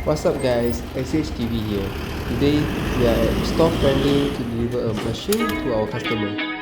What's up guys, SHTV here. Today we are at Store Friendly to deliver a machine to our customer.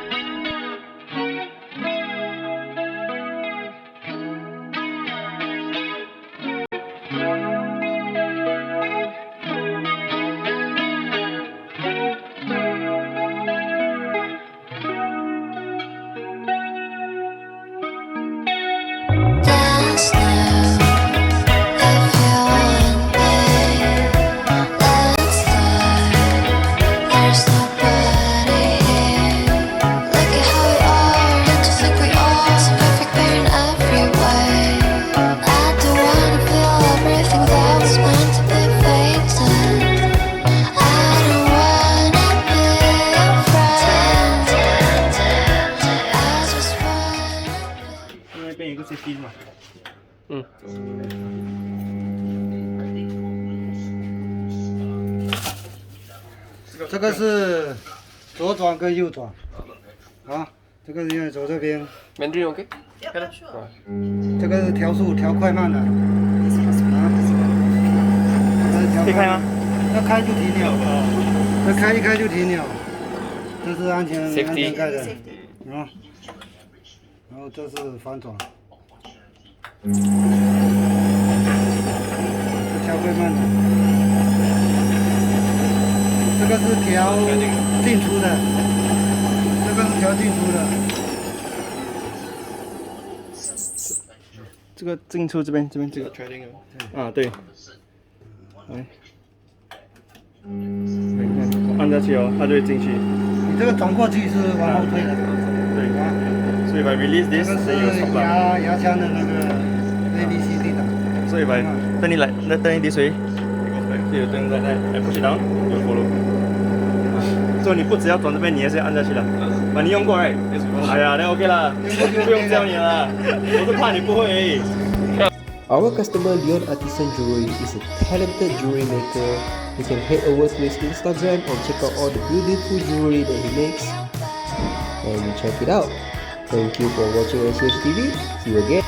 这个是左转跟右转，啊，这个你走这边。Mandarin OK？ 这个是调速，调快慢的。啊，可以开吗？要开就停了，要开一开就停了。这是安全盖的，啊，然后这是反转，调快慢的。这个是调进出的，这个是调进出的。这个进出这边这个，啊对，哎，你看按下去哦，它就会进去。你这个转过去是往后推的，对啊。所以 if I release this， 这个是牙枪的那个 ABCD 的。所以 if I turn it this way， so you turn like that， I push it down， you follow。所以你不只要转这边，你也是要按下去的。啊，你用过哎？哎呀，那 OK 啦，不用教你了，我是怕你不会而已。Our customer Lyon Artisan Jewelry is a talented jewelry maker. You can head over to his Instagram and check out all the beautiful jewelry that he makes. And check it out. Thank you for watching SHTV. See you again.